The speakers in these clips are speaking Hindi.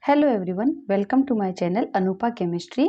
Hello everyone, welcome to my channel Anupa chemistry.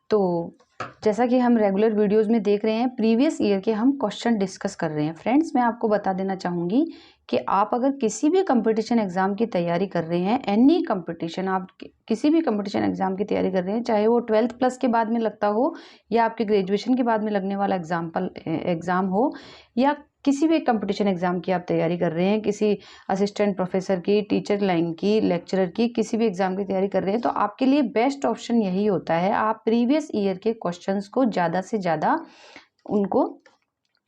तो जैसा कि हम रेगुलर वीडियोस में देख रहे हैं, प्रीवियस ईयर के हम क्वेश्चन डिस्कस कर रहे हैं। फ्रेंड्स, मैं आपको बता देना चाहूँगी कि आप अगर किसी भी कंपटीशन एग्ज़ाम की तैयारी कर रहे हैं, एनी कंपटीशन, आप किसी भी कंपटीशन एग्ज़ाम की तैयारी कर रहे हैं, चाहे वो 12th प्लस के बाद में लगता हो या आपके ग्रेजुएशन के बाद में लगने वाला एग्ज़ाम हो, या किसी भी कंपटीशन एग्ज़ाम की आप तैयारी कर रहे हैं, किसी असिस्टेंट प्रोफेसर की, टीचर लाइन की, लेक्चरर की, किसी भी एग्ज़ाम की तैयारी कर रहे हैं, तो आपके लिए बेस्ट ऑप्शन यही होता है, आप प्रीवियस ईयर के क्वेश्चंस को ज़्यादा से ज़्यादा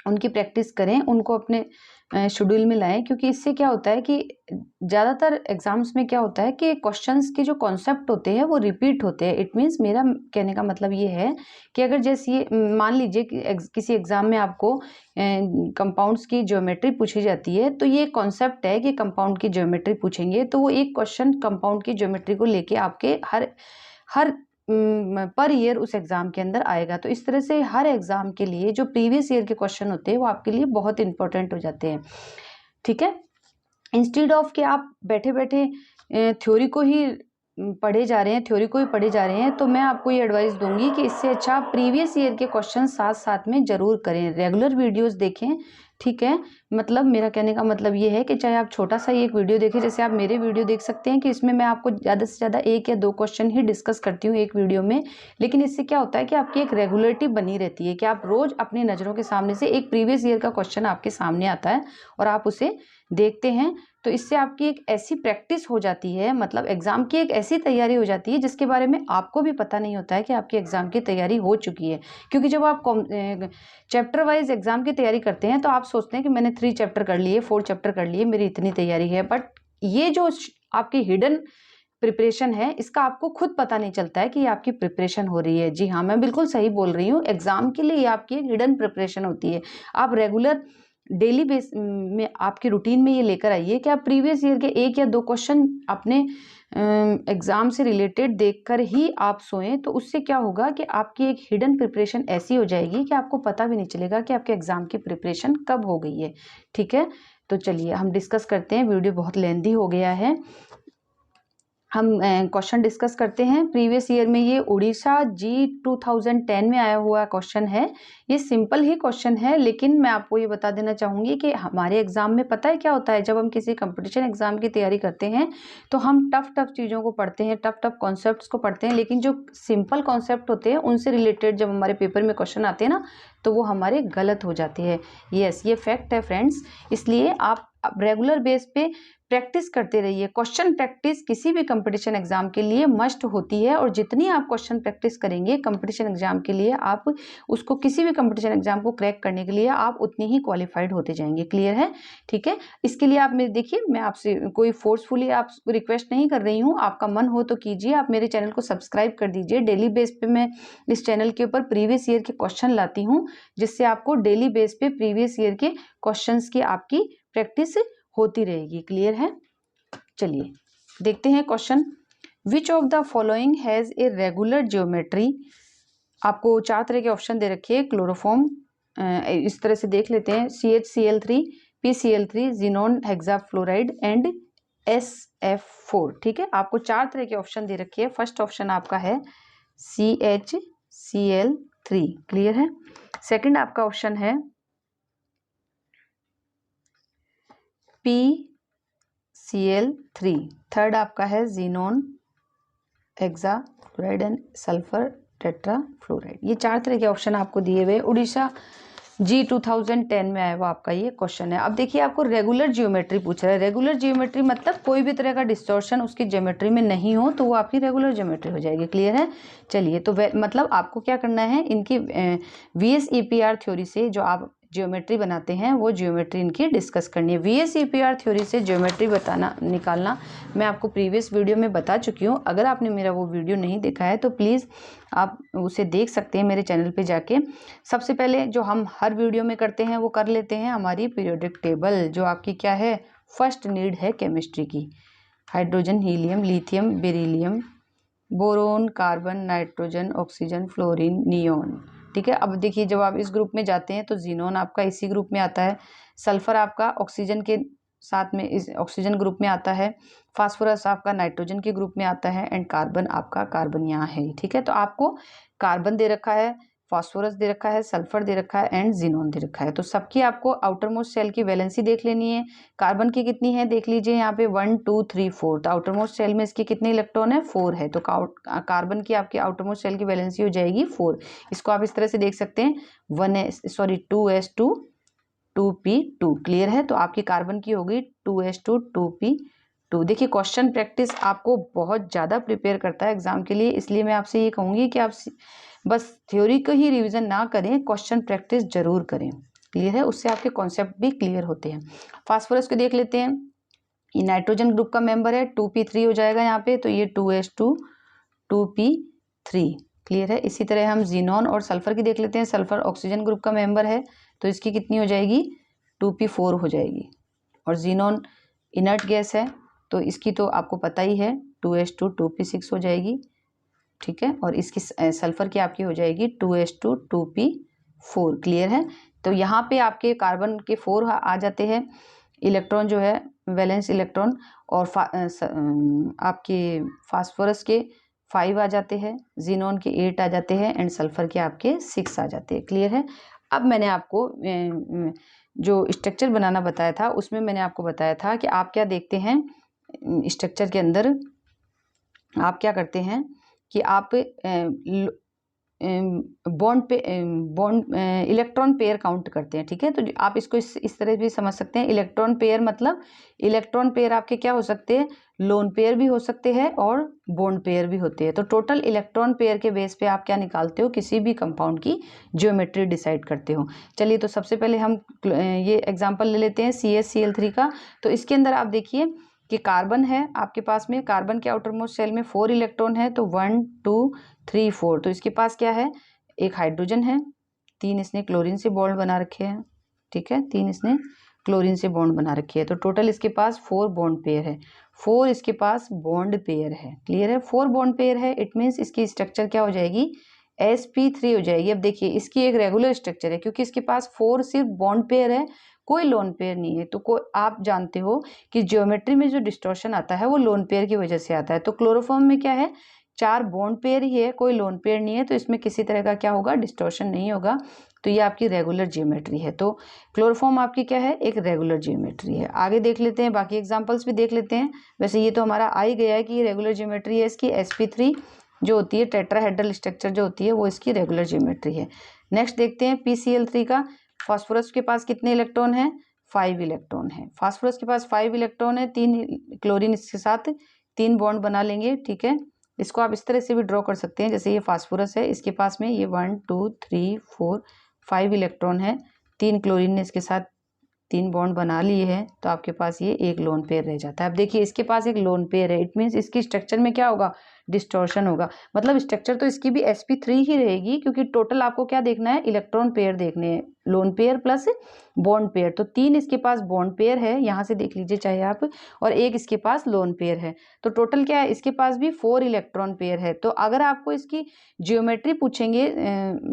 उनकी प्रैक्टिस करें, उनको अपने शेड्यूल में लाएं। क्योंकि इससे क्या होता है कि ज़्यादातर एग्जाम्स में क्या होता है कि क्वेश्चंस के जो कॉन्सेप्ट होते हैं वो रिपीट होते हैं। इट मीन्स, मेरा कहने का मतलब ये है कि अगर जैसे ये मान लीजिए कि किसी एग्जाम में आपको कंपाउंड्स की ज्योमेट्री पूछी जाती है, तो ये कॉन्सेप्ट है कि कंपाउंड की ज्योमेट्री पूछेंगे, तो वो एक क्वेश्चन कंपाउंड की ज्योमेट्री को लेके आपके हर पर ईयर उस एग्जाम के अंदर आएगा। तो इस तरह से हर एग्जाम के लिए जो प्रीवियस ईयर के क्वेश्चन होते हैं वो आपके लिए बहुत इंपॉर्टेंट हो जाते हैं। ठीक है, इंस्टेड ऑफ कि आप बैठे बैठे थ्योरी को ही पढ़े जा रहे हैं, तो मैं आपको ये एडवाइस दूंगी कि इससे अच्छा प्रीवियस ईयर के क्वेश्चन साथ साथ में जरूर करें, रेगुलर वीडियोस देखें। ठीक है, मतलब मेरा कहने का मतलब ये है कि चाहे आप छोटा सा एक वीडियो देखें, जैसे आप मेरे वीडियो देख सकते हैं कि इसमें मैं आपको ज़्यादा से ज़्यादा 1 या 2 क्वेश्चन ही डिस्कस करती हूँ एक वीडियो में, लेकिन इससे क्या होता है कि आपकी एक रेगुलरिटी बनी रहती है कि आप रोज़ अपनी नज़रों के सामने से एक प्रीवियस ईयर का क्वेश्चन आपके सामने आता है और आप उसे देखते हैं। तो इससे आपकी एक ऐसी प्रैक्टिस हो जाती है, मतलब एग्जाम की एक ऐसी तैयारी हो जाती है जिसके बारे में आपको भी पता नहीं होता है कि आपकी एग्जाम की तैयारी हो चुकी है। क्योंकि जब आप चैप्टर वाइज एग्जाम की तैयारी करते हैं तो आप सोचते हैं कि मैंने 3 चैप्टर कर लिए, 4 चैप्टर कर लिए, मेरी इतनी तैयारी है, बट ये जो आपकी हिडन प्रिपरेशन है, इसका आपको खुद पता नहीं चलता है कि ये आपकी प्रिपरेशन हो रही है। जी हाँ, मैं बिल्कुल सही बोल रही हूँ, एग्जाम के लिए ये आपकी एक हिडन प्रिपरेशन होती है। आप रेगुलर डेली बेस में आपकी रूटीन में ये लेकर आइए कि आप प्रीवियस ईयर के 1 या 2 क्वेश्चन अपने एग्जाम से रिलेटेड देखकर ही आप सोएं। तो उससे क्या होगा कि आपकी एक हिडन प्रिपरेशन ऐसी हो जाएगी कि आपको पता भी नहीं चलेगा कि आपके एग्जाम की प्रिपरेशन कब हो गई है। ठीक है, तो चलिए हम डिस्कस करते हैं। वीडियो बहुत लेंथी हो गया है, हम क्वेश्चन डिस्कस करते हैं। प्रीवियस ईयर में ये उड़ीसा जी 2010 में आया हुआ क्वेश्चन है। ये सिंपल ही क्वेश्चन है, लेकिन मैं आपको ये बता देना चाहूँगी कि हमारे एग्जाम में पता है क्या होता है, जब हम किसी कंपटीशन एग्जाम की तैयारी करते हैं तो हम टफ चीज़ों को पढ़ते हैं, टफ कॉन्सेप्ट्स को पढ़ते हैं, लेकिन जो सिंपल कॉन्सेप्ट होते हैं उनसे रिलेटेड जब हमारे पेपर में क्वेश्चन आते हैं ना, तो वो हमारे गलत हो जाते हैं। यस, ये फैक्ट है फ्रेंड्स। इसलिए आप रेगुलर बेस पे प्रैक्टिस करते रहिए। क्वेश्चन प्रैक्टिस किसी भी कंपटीशन एग्जाम के लिए मस्ट होती है, और जितनी आप क्वेश्चन प्रैक्टिस करेंगे कंपटीशन एग्जाम के लिए, आप उसको किसी भी कंपटीशन एग्जाम को क्रैक करने के लिए आप उतनी ही क्वालिफाइड होते जाएंगे। क्लियर है? ठीक है, इसके लिए आप मेरे देखिए, मैं आपसे कोई फोर्सफुली आपको रिक्वेस्ट नहीं कर रही हूँ, आपका मन हो तो कीजिए। आप मेरे चैनल को सब्सक्राइब कर दीजिए। डेली बेस पे मैं इस चैनल के ऊपर प्रीवियस ईयर के क्वेश्चन लाती हूँ, जिससे आपको डेली बेस पे प्रीवियस ईयर के क्वेश्चन की आपकी प्रैक्टिस होती रहेगी। क्लियर है? चलिए देखते हैं question. Which of the following has a regular geometry. आपको 4 तरह के ऑप्शन दे रखे हैं। क्लोरोफॉर्म, इस तरह से देख लेते हैं, CHCl3, PCl3, xenon hexafluoride and SF4। ठीक है, आपको 4 तरह के ऑप्शन दे रखे हैं। फर्स्ट ऑप्शन आपका है CHCl3। क्लियर है? सेकंड आपका ऑप्शन है PCl3। थर्ड आपका है xenon hexafluoride and sulphur tetrafluoride. ये 4 तरह के ऑप्शन आपको दिए हुए। उड़ीसा जी 2010 में आया हुआ आपका ये क्वेश्चन है। अब देखिए, आपको रेगुलर जियोमेट्री पूछ रहा है। रेगुलर जियोमेट्री मतलब कोई भी तरह का डिस्टॉर्शन उसकी ज्योमेट्री में नहीं हो, तो वो आपकी रेगुलर जियोमेट्री हो जाएगी। क्लियर है? चलिए, तो मतलब आपको क्या करना है, इनकी VSEPR थ्योरी से जो आप ज्योमेट्री बनाते हैं वो ज्योमेट्री इनकी डिस्कस करनी है। VSEPR थ्योरी से ज्योमेट्री निकालना मैं आपको प्रीवियस वीडियो में बता चुकी हूँ। अगर आपने मेरा वो वीडियो नहीं देखा है तो प्लीज़ आप उसे देख सकते हैं मेरे चैनल पे जाके। सबसे पहले जो हम हर वीडियो में करते हैं वो कर लेते हैं, हमारी पीरियोडिक टेबल, जो आपकी क्या है, फर्स्ट नीड है केमिस्ट्री की। Hydrogen, helium, lithium, beryllium, boron, carbon, nitrogen, oxygen, fluorine, neon. ठीक है, अब देखिए, जब आप इस ग्रुप में जाते हैं तो जीनोन आपका इसी ग्रुप में आता है। सल्फर आपका ऑक्सीजन के साथ में इस ऑक्सीजन ग्रुप में आता है, फास्फोरस आपका नाइट्रोजन के ग्रुप में आता है, एंड कार्बन आपका कार्बन यहाँ है, ठीक है। तो आपको कार्बन दे रखा है, फास्फोरस दे रखा है, सल्फर दे रखा है एंड जीनोन दे रखा है। तो सबकी आपको आउटर मोस्ट शेल की वैलेंसी देख लेनी है। कार्बन की कितनी है देख लीजिए यहाँ पे 1 2 3 4। तो आउटर मोस्ट शेल में इसके कितने इलेक्ट्रॉन है, 4 है। तो कार्बन की आपकी आउटर मोस्ट शेल की वैलेंसी हो जाएगी 4। इसको आप इस तरह से देख सकते हैं 2s2 2p2। क्लियर है। तो आपकी कार्बन की होगी 2s2 2p2। देखिए क्वेश्चन प्रैक्टिस आपको बहुत ज़्यादा प्रिपेयर करता है एग्जाम के लिए, इसलिए मैं आपसे ये कहूँगी कि आप बस थ्योरी को ही रिवीजन ना करें, क्वेश्चन प्रैक्टिस जरूर करें। क्लियर है। उससे आपके कॉन्सेप्ट भी क्लियर होते हैं। फास्फोरस को देख लेते हैं। ये नाइट्रोजन ग्रुप का मेंबर है, 2p3 हो जाएगा यहाँ पे, तो ये 2s2 2p3। क्लियर है। इसी तरह हम जीनोन और सल्फर की देख लेते हैं। सल्फर ऑक्सीजन ग्रुप का मेंबर है, तो इसकी कितनी हो जाएगी 2p4 हो जाएगी। और जीनोन इनर्ट गैस है, तो इसकी तो आपको पता ही है 2s2 2p6 हो जाएगी, ठीक है। और इसकी सल्फर की आपकी हो जाएगी 2s2 2p4। क्लियर है। तो यहाँ पे आपके कार्बन के 4 आ जाते हैं इलेक्ट्रॉन जो है वैलेंस इलेक्ट्रॉन, और आपके फास्फोरस के 5 आ जाते हैं, जीनोन के 8 आ जाते हैं एंड सल्फर के आपके 6 आ जाते हैं। क्लियर है। अब मैंने आपको जो स्ट्रक्चर बनाना बताया था उसमें मैंने आपको बताया था कि आप क्या देखते हैं स्ट्रक्चर के अंदर, आप क्या करते हैं कि आप बॉन्ड इलेक्ट्रॉन पेयर काउंट करते हैं, ठीक है। तो आप इसको इस तरह भी समझ सकते हैं। इलेक्ट्रॉन पेयर मतलब इलेक्ट्रॉन पेयर आपके क्या हो सकते हैं, लोन पेयर भी हो सकते हैं और बॉन्ड पेयर भी होते हैं। तो टोटल इलेक्ट्रॉन पेयर के बेस पे आप क्या निकालते हो, किसी भी कंपाउंड की ज्योमेट्री डिसाइड करते हो। चलिए तो सबसे पहले हम ये एग्जांपल ले लेते हैं CH Cl3 का। तो इसके अंदर आप देखिए कि कार्बन है आपके पास में, कार्बन के आउटर मोस्ट शेल में 4 इलेक्ट्रॉन है, तो 1 2 3 4। तो इसके पास क्या है, एक हाइड्रोजन है, 3 इसने क्लोरीन से बॉन्ड बना रखे हैं, ठीक है, 3 इसने क्लोरीन से बॉन्ड बना रखी है। तो टोटल इसके पास 4 बॉन्ड पेयर है, 4 इसके पास बॉन्ड पेयर है। क्लियर है। 4 बॉन्ड पेयर है, इट मीन्स इसकी स्ट्रक्चर क्या हो जाएगी, sp3 हो जाएगी। अब देखिए इसकी एक रेगुलर स्ट्रक्चर है, क्योंकि इसके पास 4 सिर्फ बॉन्ड पेयर है, कोई लोन पेयर नहीं है। तो आप जानते हो कि ज्योमेट्री में जो डिस्टॉर्शन आता है वो लोन पेयर की वजह से आता है। तो क्लोरोफॉर्म में क्या है, 4 बॉन्ड पेयर ही है, कोई लोन पेयर नहीं है, तो इसमें किसी तरह का क्या होगा, डिस्टॉर्शन नहीं होगा। तो ये आपकी रेगुलर ज्योमेट्री है। तो क्लोरोफॉर्म आपकी क्या है, एक रेगुलर ज्योमेट्री है। आगे देख लेते हैं, बाकी एग्जाम्पल्स भी देख लेते हैं। वैसे ये तो हमारा आ ही गया है कि ये रेगुलर ज्योमेट्री है इसकी। sp3 जो होती है टेट्राहेड्रल स्ट्रक्चर जो होती है वो इसकी रेगुलर ज्योमेट्री है। नेक्स्ट देखते हैं PCl3 का। फास्फोरस के पास कितने इलेक्ट्रॉन है, 5 इलेक्ट्रॉन है। फास्फोरस के पास 5 इलेक्ट्रॉन है, 3 क्लोरीन इसके साथ 3 बॉन्ड बना लेंगे, ठीक है। इसको आप इस तरह से भी ड्रॉ कर सकते हैं, जैसे ये फास्फोरस है, इसके पास में ये 1 2 3 4 5 इलेक्ट्रॉन है, 3 क्लोरीन ने इसके साथ 3 बॉन्ड बना लिए हैं, तो आपके पास ये एक लोन पेयर रह जाता है। अब देखिए इसके पास एक लोन पेयर है, इट मीन्स इसकी स्ट्रक्चर में क्या होगा, डिस्टॉर्शन होगा। मतलब स्ट्रक्चर तो इसकी भी sp3 ही रहेगी, क्योंकि टोटल आपको क्या देखना है, इलेक्ट्रॉन पेयर देखने हैं, lone pair plus bond pair. तो 3 इसके पास बॉन्ड पेयर है, यहाँ से देख लीजिए चाहे आप, और एक इसके पास लोन पेयर है। तो टोटल क्या है, इसके पास भी 4 इलेक्ट्रॉन पेयर है। तो अगर आपको इसकी ज्योमेट्री पूछेंगे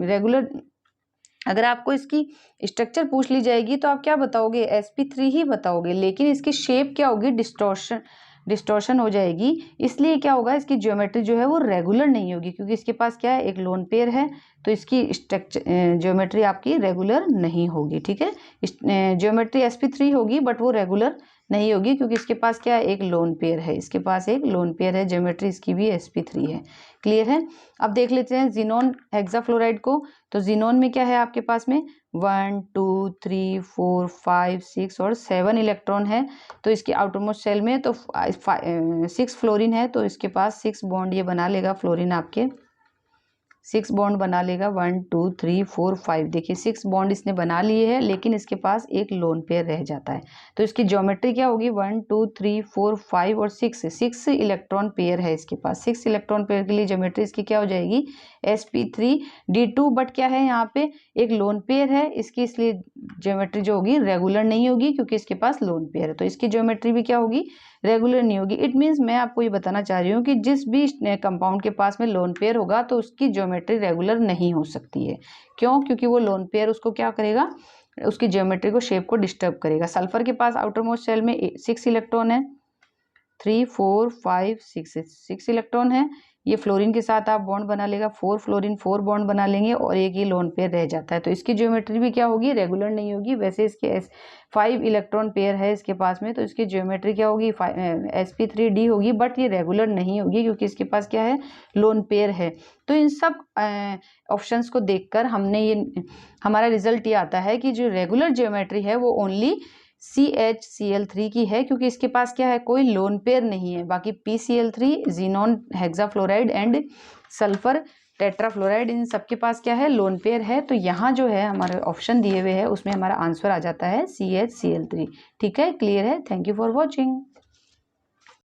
रेगुलर, अगर आपको इसकी स्ट्रक्चर पूछ ली जाएगी तो आप क्या बताओगे, sp3 ही बताओगे, लेकिन इसकी शेप क्या होगी, डिस्टॉर्शन हो जाएगी। इसलिए क्या होगा, इसकी ज्योमेट्री जो है वो रेगुलर नहीं होगी, क्योंकि इसके पास क्या है, एक लोन पेयर है, तो इसकी स्ट्रक्चर ज्योमेट्री आपकी रेगुलर नहीं होगी, ठीक है। ज्योमेट्री sp3 होगी बट वो रेगुलर नहीं होगी, क्योंकि इसके पास क्या है, एक लोन पेयर है, इसके पास एक लोन पेयर है, ज्योमेट्री इसकी भी sp3 है। क्लियर है। अब देख लेते हैं जीनोन हेक्साफ्लोराइड को। तो जीनोन में क्या है आपके पास में 1 2 3 4 5 6 और 7 इलेक्ट्रॉन है। तो इसके आउटरमोस्ट शेल में तो 6 फ्लोरीन है, तो इसके पास 6 बॉन्ड ये बना लेगा, फ्लोरीन आपके 6 बॉन्ड बना लेगा, 1 2 3 4 5। देखिए 6 बॉन्ड इसने बना लिए हैं, लेकिन इसके पास एक लोन पेयर रह जाता है। तो इसकी ज्योमेट्री क्या होगी, 1 2 3 4 5 और 6 इलेक्ट्रॉन पेयर है इसके पास। 6 इलेक्ट्रॉन पेयर के लिए ज्योमेट्री इसकी क्या हो जाएगी, sp3d2। बट क्या है, यहाँ पे एक लोन पेयर है इसकी, इसलिए ज्योमेट्री जो होगी रेगुलर नहीं होगी, क्योंकि इसके पास लोन पेयर है, तो इसकी ज्योमेट्री भी क्या होगी, रेगुलर नहीं होगी। इट मीन्स मैं आपको ये बताना चाह रही हूँ कि जिस भी कंपाउंड के पास में लोन पेयर होगा तो उसकी ज्योमेट्री रेगुलर नहीं हो सकती है। क्यों, क्योंकि वो लोन पेयर उसको क्या करेगा, उसकी ज्योमेट्री को, शेप को डिस्टर्ब करेगा। सल्फर के पास आउटर मोस्ट शेल में 6 इलेक्ट्रॉन है, 3 4 5 6 इलेक्ट्रॉन है। ये फ्लोरीन के साथ आप बॉन्ड बना लेगा, 4 फ्लोरीन 4 बॉन्ड बना लेंगे और एक ये लोन पेयर रह जाता है। तो इसकी ज्योमेट्री भी क्या होगी, रेगुलर नहीं होगी। वैसे इसके 5 इलेक्ट्रॉन पेयर है इसके पास में, तो इसकी ज्योमेट्री क्या होगी, sp3d होगी, बट ये रेगुलर नहीं होगी क्योंकि इसके पास क्या है, लोन पेयर है। तो इन सब ऑप्शंस को देखकर हमने ये, हमारा रिजल्ट ये आता है कि जो रेगुलर ज्योमेट्री है वो ओनली CHCl3 की है, क्योंकि इसके पास क्या है, कोई लोन पेयर नहीं है। बाकी PCl3, xenon hexafluoride and sulphur tetrafluoride, इन सबके पास क्या है, लोन पेयर है। तो यहाँ जो है हमारे ऑप्शन दिए हुए हैं उसमें हमारा आंसर आ जाता है CHCl3। ठीक है, क्लियर है। Thank you for watching.